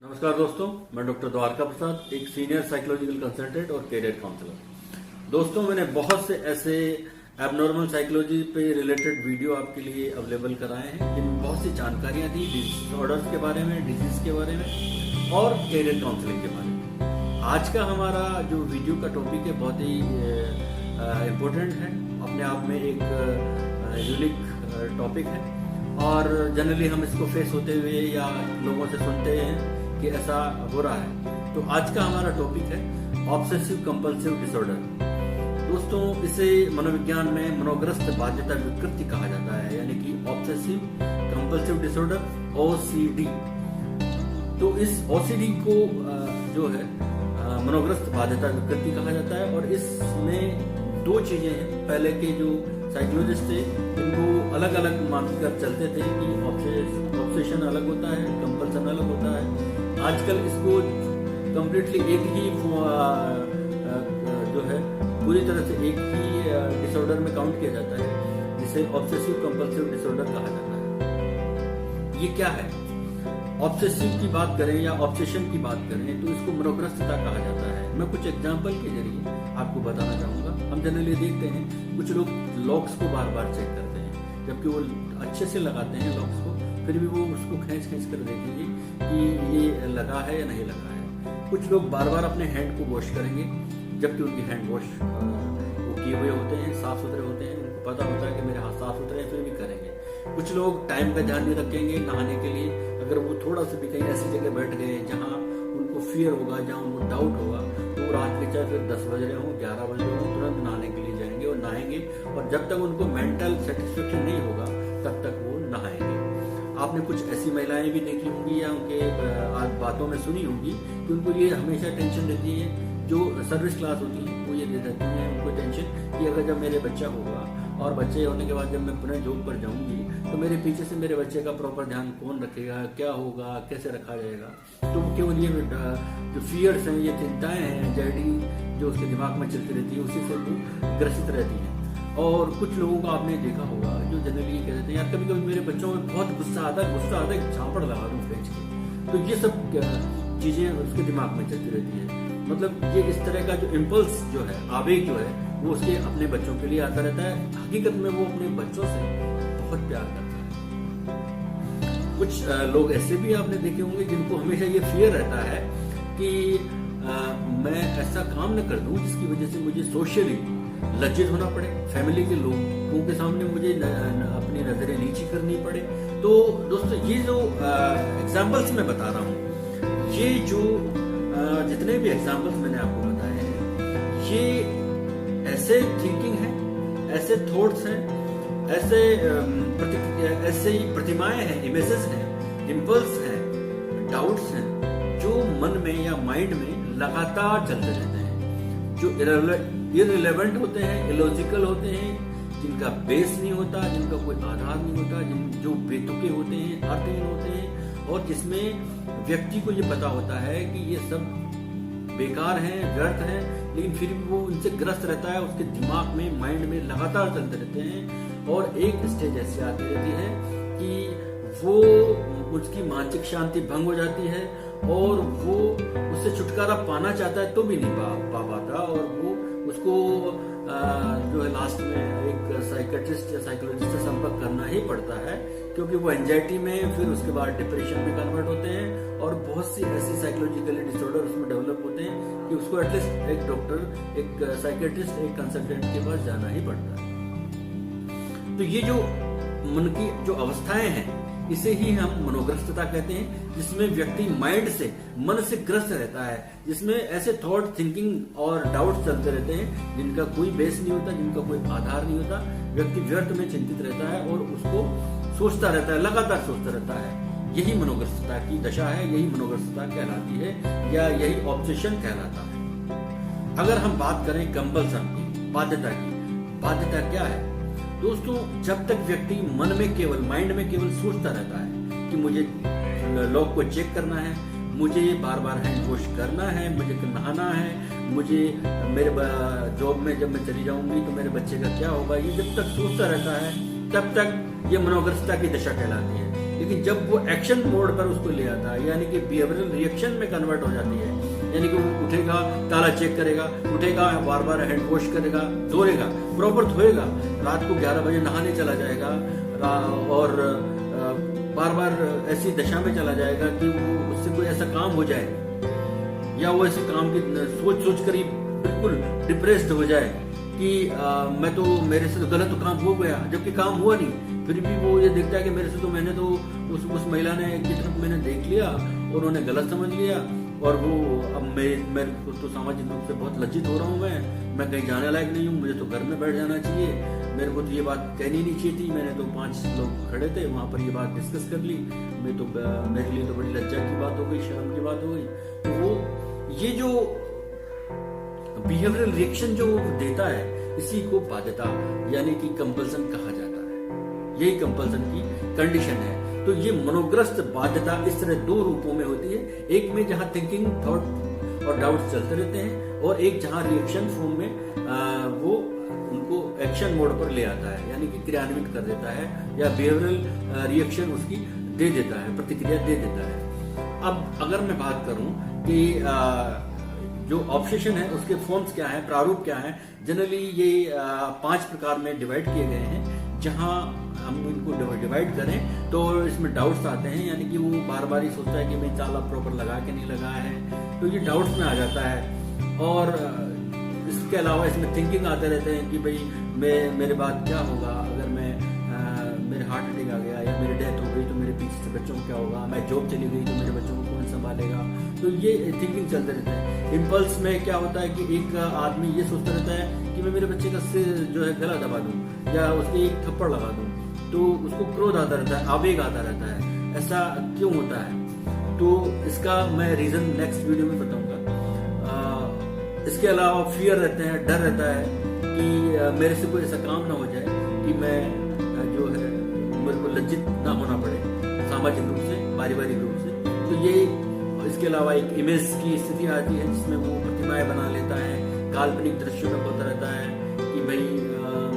नमस्कार दोस्तों, मैं डॉक्टर द्वारका प्रसाद, एक सीनियर साइकोलॉजिकल कंसल्टेंट और कैरियर काउंसलर। दोस्तों, मैंने बहुत से ऐसे एबनॉर्मल साइकोलॉजी पे रिलेटेड वीडियो आपके लिए अवेलेबल कराए हैं जिनमें बहुत सी जानकारियां दी डिसऑर्डर्स के बारे में, डिजीज के बारे में और कैरियर काउंसलिंग के बारे में। आज का हमारा जो वीडियो का टॉपिक है बहुत ही इम्पोर्टेंट है, अपने आप में एक यूनिक टॉपिक है और जनरली हम इसको फेस होते हुए या लोगों से सुनते हैं कि ऐसा हो रहा है। तो आज का हमारा टॉपिक है ऑब्सेसिव कंपल्सिव डिसऑर्डर। दोस्तों, इसे मनोविज्ञान में मनोग्रस्त बाध्यता विकृति कहा जाता है, यानी कि ऑब्सेसिव कंपल्सिव डिसऑर्डर OCD। तो इस OCD को जो है मनोग्रस्त बाध्यता विकृति कहा जाता है और इसमें दो चीजें हैं। पहले के जो साइकोलॉजिस्ट थे इनको अलग अलग मानकर चलते थे कि ऑब्सेशन अलग होता है, कंपल्सन अलग होता है। आजकल इसको कंप्लीटली एक ही जो है पूरी तरह से एक ही डिसऑर्डर में काउंट किया जाता है, जिसे ऑब्सेसिव कंपल्सिव डिसऑर्डर कहा जाता है। ये क्या है? ऑब्सेसिव की बात करें या ऑब्सेशन की बात करें तो इसको मनोग्रस्तता कहा जाता है। मैं कुछ एग्जांपल के जरिए आपको बताना चाहूंगा। हम जनरली देखते हैं कुछ लोग लॉक्स को बार बार चेक करते हैं, जबकि वो अच्छे से लगाते हैं लॉक्स को, फिर भी वो उसको खींच कर देखेंगे कि ये लगा है या नहीं लगा है। कुछ लोग बार बार अपने हैंड को वॉश करेंगे, जबकि उनके हैंड वॉश वो किए हुए होते हैं, साफ सुथरे होते हैं, उनको पता होता है कि मेरे हाथ साफ सुथरे हैं, फिर भी करेंगे। कुछ लोग टाइम का ध्यान नहीं रखेंगे नहाने के लिए। अगर वो थोड़ा सा भी कहीं ऐसी जगह बैठ गए जहाँ उनको फियर होगा, जहाँ उनको डाउट होगा, तो रात के चाहे फिर 10 बज रहे हों, 11 बज रहे हों, तुरंत नहाने के लिए जाएंगे और नहाएंगे। और जब तक उनको मेंटल सेटिस्फेक्शन नहीं होगा तब तक वो नहाएंगे। आपने कुछ ऐसी महिलाएं भी देखी होंगी या उनके बातों में सुनी होंगी कि उनको ये हमेशा टेंशन रहती है, जो सर्विस क्लास होती है वो ये दे देती है उनको टेंशन कि अगर जब मेरे बच्चा होगा और बच्चे होने के बाद जब मैं पुनः जॉब पर जाऊंगी तो मेरे पीछे से मेरे बच्चे का प्रॉपर ध्यान कौन रखेगा, क्या होगा, कैसे रखा जाएगा। तो केवल ये जो फियर्स हैं, ये चिंताएं हैं, एंजाइटी जो उसके दिमाग में चलती रहती है, उसी से वो ग्रसित रहती है। और कुछ लोगों को आपने देखा होगा जो जनरली ये कहते हैं, यार कभी कभी मेरे बच्चों में बहुत गुस्सा आता है, झापड़ लगा दूं बेंच के। तो ये सब चीजें उसके दिमाग में चलती रहती है। मतलब ये इस तरह का जो इम्पल्स जो है, आवेग जो है, वो उसके अपने बच्चों के लिए आता रहता है। हकीकत में वो अपने बच्चों से बहुत प्यार करता है। कुछ लोग ऐसे भी आपने देखे होंगे जिनको हमेशा ये फियर रहता है कि मैं ऐसा काम न कर दूं जिसकी वजह से मुझे सोशली लज्जित होना पड़े, फैमिली के लोगों के सामने मुझे अपनी नजरें नीची करनी पड़े। तो दोस्तों, ये जो एग्जाम्पल्स मैं बता रहा हूँ, ये जो जितने भी एग्जाम्पल्स मैंने आपको बताए हैं, ये ऐसे थिंकिंग है, ऐसे थॉट्स हैं, ऐसे ही प्रतिमाएं हैं, इमेजेस हैं, इम्पल्स हैं, डाउट्स हैं, जो मन में या माइंड में लगातार चलते रहते हैं, जो इररिलेवेंट होते हैं, इलॉजिकल होते हैं, जिनका बेस नहीं होता, जिनका कोई आधार नहीं होता, जो बेतुके होते हैं, अर्थहीन होते हैं, और जिसमें व्यक्ति को ये पता होता है कि ये सब बेकार हैं, व्यर्थ हैं, लेकिन फिर भी वो उनसे ग्रस्त रहता है, उसके दिमाग में, माइंड में लगातार चलते रहते हैं। और एक स्टेज ऐसी आती रहती है कि वो उसकी मानसिक शांति भंग हो जाती है और वो उससे छुटकारा पाना चाहता है तो भी नहीं पा पाता, और वो उसको जो है लास्ट में एक साइकेट्रिस्ट या साइकोलॉजिस्ट से संपर्क करना ही पड़ता है, क्योंकि वो एंजाइटी में, फिर उसके बाद डिप्रेशन में कन्वर्ट होते हैं और बहुत सी ऐसी साइकोलॉजिकली डिसऑर्डर उसमें डेवलप होते हैं कि उसको एटलीस्ट एक डॉक्टर, एक साइकेट्रिस्ट, एक कंसल्टेंट के पास जाना ही पड़ता है। तो ये जो मन की जो अवस्थाएं हैं, इसे ही हम मनोग्रस्तता कहते हैं, जिसमें व्यक्ति माइंड से, मन से ग्रस्त रहता है, जिसमें ऐसे थॉट, थिंकिंग और डाउट्स चलते रहते हैं जिनका कोई बेस नहीं होता, जिनका कोई आधार नहीं होता। व्यक्ति व्यर्थ में चिंतित रहता है और उसको सोचता रहता है, लगातार सोचता रहता है। यही मनोग्रस्तता की दशा है, यही मनोग्रस्तता कहलाती है या यही ऑब्सेशन कहलाता है। अगर हम बात करें कंपल्सन की, बाध्यता की, बाध्यता क्या है दोस्तों? जब तक व्यक्ति मन में केवल, माइंड में केवल सोचता रहता है कि मुझे लॉक को चेक करना है, मुझे बार बार हैंड वॉश करना है, मुझे नहाना है, मुझे मेरे जॉब में जब मैं चली जाऊंगी तो मेरे बच्चे का क्या होगा, ये जब तक सोचता रहता है तब तक ये मनोग्रस्तता की दशा कहलाती है। लेकिन जब वो एक्शन मोड पर उसको ले आता है, यानी कि बिहेवियरल रिएक्शन में कन्वर्ट हो जाती है, यानी कि वो उठेगा, ताला चेक करेगा, उठेगा, बार बार हैंड वॉश करेगा, धोएगा, प्रॉपर धोएगा, रात को 11 बजे नहाने चला जाएगा और बार बार ऐसी दशा में चला जाएगा कि वो उससे कोई ऐसा काम हो जाए या वो ऐसे काम की सोच सोच कर ही बिल्कुल डिप्रेस्ड हो जाए कि मैं तो, मेरे से तो गलत काम हो गया, जबकि काम हुआ नहीं, फिर भी वो ये देखता है कि मेरे से तो, मैंने तो उस महिला ने की तरफ मैंने देख लिया और उन्होंने गलत समझ लिया और वो अब मैं तो सामाजिक रूप से बहुत लज्जित हो रहा हूँ, मैं कहीं जाने लायक नहीं हूँ, मुझे तो घर में बैठ जाना चाहिए, मेरे को तो ये बात कहनी नहीं चाहिए थी, मैंने तो 5 लोग खड़े थे वहां पर ये बात डिस्कस कर ली, मेरे लिए तो बड़ी लज्जा की बात हो गई, शर्म की बात हो गई। तो वो ये जो बिहेवियरल रिएक्शन जो देता है, इसी को बाध्यता यानी कि कंपल्सन कहा जाता है। यही कंपल्सन की कंडीशन है। तो ये मनोग्रस्त बाध्यता इस तरह 2 रूपों में होती है, एक में जहां थिंकिंग, थॉट और डाउट चलते रहते हैं, और एक जहां रिएक्शन फॉर्म में वो उनको एक्शन मोड पर ले आता है, यानी कि क्रियान्वित कर देता है या बिहेवियरल रिएक्शन उसकी दे देता है, प्रतिक्रिया दे देता है। अब अगर मैं बात करूं कि जो ऑब्सेशन है उसके फॉर्म्स क्या है, प्रारूप क्या है, जनरली ये 5 प्रकार में डिवाइड किए गए हैं। जहां हम इनको डिवाइड करें तो इसमें डाउट्स आते हैं, यानी कि वो बार बार ही सोचता है कि मैं ताला प्रॉपर लगा के नहीं लगा है, तो ये डाउट्स में आ जाता है। और इसके अलावा इसमें थिंकिंग आते रहते हैं कि भाई मेरे बाद क्या होगा, अगर मेरे हार्ट अटैक आ गया या मेरी डेथ हो गई तो मेरे पीछे से बच्चों को क्या होगा, मैं जॉब चली गई तो मेरे बच्चों को कौन संभालेगा। तो ये थिंकिंग चलते रहते हैं। इम्पल्स में क्या होता है कि एक आदमी ये सोचता रहता है कि मैं मेरे बच्चे का सिर जो है गला दबा दूं या उसके एक थप्पड़ लगा दूं, तो उसको क्रोध आता रहता है, आवेग आता रहता है। ऐसा क्यों होता है? तो इसका मैं रीजन नेक्स्ट वीडियो में बताऊंगा। इसके अलावा फियर रहते हैं, डर रहता है कि मेरे से कोई ऐसा काम ना हो जाए कि मैं जो है मेरे को लज्जित ना होना पड़े सामाजिक रूप से, पारिवारिक रूप से। तो ये इसके अलावा एक इमेज की स्थिति आती है जिसमें वो प्रतिमाएं बना लेता है, काल्पनिक दृश्यों में होता रहता है कि भाई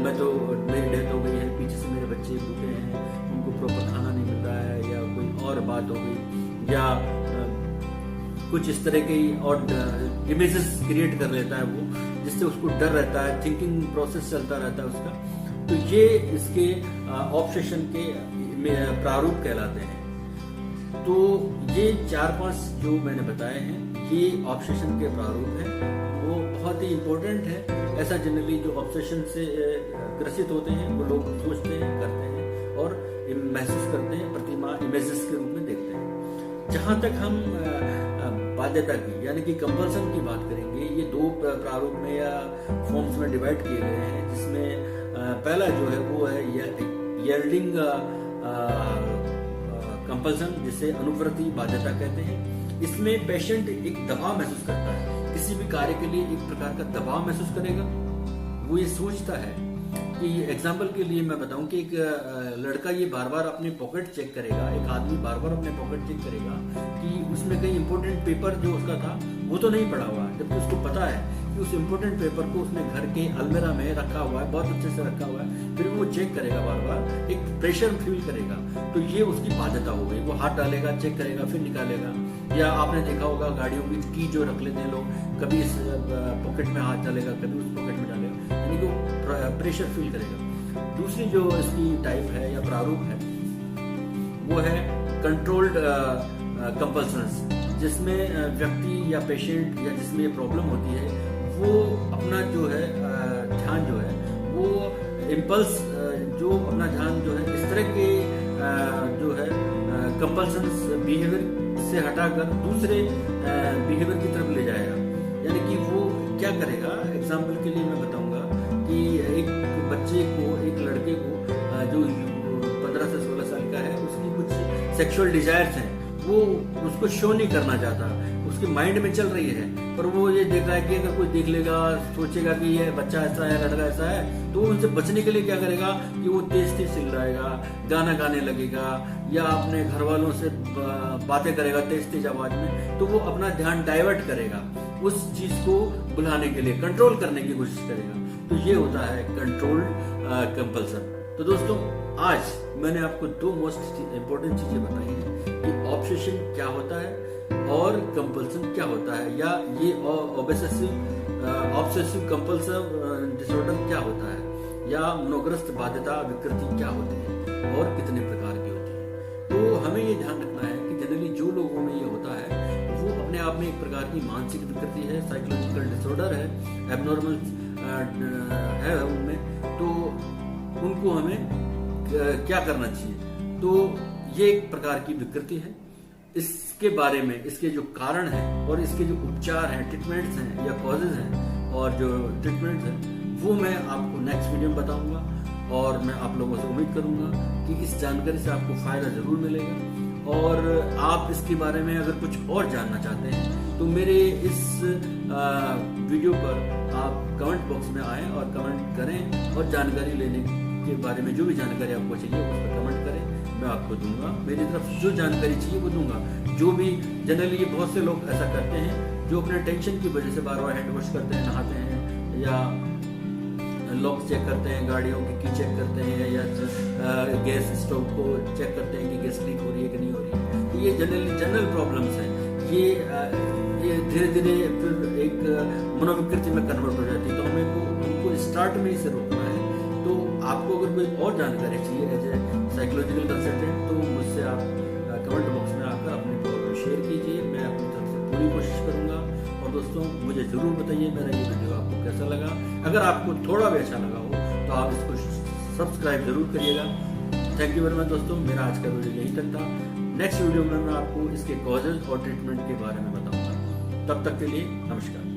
मैं तो, मेरी डेथ हो गई है, पीछे से मेरे बच्चे भूखे हैं, उनको प्रॉपर खाना नहीं मिल रहा है, या कोई और बात हो गई, या कुछ इस तरह की और इमेजेस क्रिएट कर लेता है वो, जिससे उसको डर रहता है, थिंकिंग प्रोसेस चलता रहता है उसका। तो ये इसके ऑब्सेशन के प्रारूप कहलाते हैं। तो ये 4-5 जो मैंने बताए हैं, ये ऑब्सेशन के प्रारूप हैं। वो बहुत ही इम्पोर्टेंट है। ऐसा जनरली जो ऑब्सेशन से ग्रसित होते हैं वो लोग सोचते हैं, करते हैं और महसूस करते हैं, प्रतिमा इमेजेस के रूप में देखते हैं। जहां तक हम बाध्यता की यानी कि कंपल्सन की बात करेंगे, ये 2 प्रारूप में या फॉर्म्स में डिवाइड किए गए हैं, जिसमें पहला जो है वो है यील्डिंग कंपल्सन, जिसे अनुवर्ती बाध्यता कहते हैं। इसमें पेशेंट एक दबाव महसूस करता है, किसी भी कार्य के लिए एक प्रकार का दबाव महसूस करेगा। वो ये सोचता है कि एग्जाम्पल के लिए मैं बताऊं कि एक लड़का ये बार बार अपने पॉकेट चेक करेगा, एक आदमी बार बार अपने पॉकेट चेक करेगा कि उसमें कहीं इंपॉर्टेंट पेपर जो उसका था वो तो नहीं पड़ा हुआ, जबकि उसको पता है कि उस इम्पोर्टेंट पेपर को उसने घर के अलमीरा में रखा हुआ है, बहुत अच्छे से रखा हुआ है, फिर वो चेक करेगा बार बार, एक प्रेशर फील करेगा। तो ये उसकी बाध्यता हो गई। वो हाथ डालेगा, चेक करेगा, फिर निकालेगा। या आपने देखा होगा गाड़ियों की जो रख लेते हैं लोग, कभी इस पॉकेट में हाथ डालेगा, कभी उस पॉकेट में डालेगा, यानी कि वो प्रेशर फील करेगा। दूसरी जो इसकी टाइप है या प्रारूप है वो है कंट्रोल्ड कंपल्सन्स, जिसमें व्यक्ति या पेशेंट या जिसमें ये प्रॉब्लम होती है वो अपना जो है ध्यान जो है वो इम्पल्स जो अपना ध्यान जो है इस तरह के जो है कंपल्सन्स बिहेवियर से हटाकर दूसरे बिहेवियर की तरफ ले जाएगा। यानी कि वो क्या करेगा, एग्जाम्पल के लिए मैं बताऊंगा कि एक बच्चे को, एक लड़के को जो 15 से 16 साल का है, उसकी कुछ सेक्सुअल डिजायर्स हैं, वो उसको शो नहीं करना चाहता, उसके माइंड में चल रही है, पर वो ये देख रहा है कि अगर कोई देख लेगा, सोचेगा कि ये बच्चा ऐसा है, लड़का ऐसा है, तो उनसे बचने के लिए क्या करेगा कि वो तेज तेज चिल्लाएगा, गाना गाने लगेगा, या अपने घर वालों से बातें करेगा तेज तेज आवाज में। तो वो अपना ध्यान डाइवर्ट करेगा, उस चीज को बुलाने के लिए कंट्रोल करने की कोशिश करेगा। तो ये होता है कंट्रोल्ड कंपल्सन। तो दोस्तों आज मैंने आपको दो मोस्ट इंपॉर्टेंट चीजें बताई हैं कि ऑब्सेशन क्या होता है और कंपल्सन क्या होता है, या ये ऑब्सेसिव कंपल्सिव डिसऑर्डर क्या होता है, या मनोग्रस्त बाध्यता विकृति क्या होती है और कितने प्रकार की होती है। तो हमें ये ध्यान रखना है कि जनरली जो लोगों में ये होता है वो अपने आप में एक प्रकार की मानसिक विकृति है, साइकोलॉजिकल डिसऑर्डर है, एबनॉर्मल है उनमें। तो उनको हमें क्या करना चाहिए? तो ये एक प्रकार की विकृति है। इसके बारे में, इसके जो कारण हैं और इसके जो उपचार हैं, ट्रीटमेंट्स हैं या कॉजेज हैं और जो ट्रीटमेंट्स हैं, वो मैं आपको नेक्स्ट वीडियो में बताऊंगा। और मैं आप लोगों से उम्मीद करूंगा कि इस जानकारी से आपको फायदा जरूर मिलेगा। और आप इसके बारे में अगर कुछ और जानना चाहते हैं तो मेरे इस वीडियो पर आप कमेंट बॉक्स में आएं और कमेंट करें और जानकारी लेने के बारे में जो भी जानकारी आपको चाहिए उस पर कमेंट करें, मैं आपको दूंगा। मेरी तरफ से जो जानकारी चाहिए वो दूंगा। जो भी जनरली ये बहुत से लोग ऐसा करते हैं जो अपने टेंशन की वजह से बार बार हैंड वॉश करते हैं, नहाते हैं, या लॉक चेक करते हैं, गाड़ियों की चेक करते हैं, या गैस स्टोव को चेक करते हैं कि गैस लीक हो रही है कि नहीं हो रही है। तो ये जनरल प्रॉब्लम्स हैं। ये धीरे धीरे फिर एक मनोविकृति में कन्वर्ट हो जाती है। तो हमें उनको स्टार्ट में ही से रोकना है। तो आपको अगर कोई और जानकारी चाहिए एज ए साइकोलॉजिकल कंसल्टेंट तो मुझसे आप कमेंट बॉक्स में आकर अपनी प्रॉब्लम शेयर कीजिए। मैं अपनी तरफ से पूरी कोशिश करूंगा। और दोस्तों मुझे जरूर बताइए मेरा ये वीडियो आपको कैसा लगा। अगर आपको थोड़ा भी अच्छा लगा हो तो आप इसको सब्सक्राइब जरूर करिएगा। थैंक यू वेरी मच दोस्तों। मेरा आज का वीडियो यही तक था। नेक्स्ट वीडियो में मैं आपको इसके कॉजेज और ट्रीटमेंट के बारे में बताऊंगा। तब तक के लिए नमस्कार।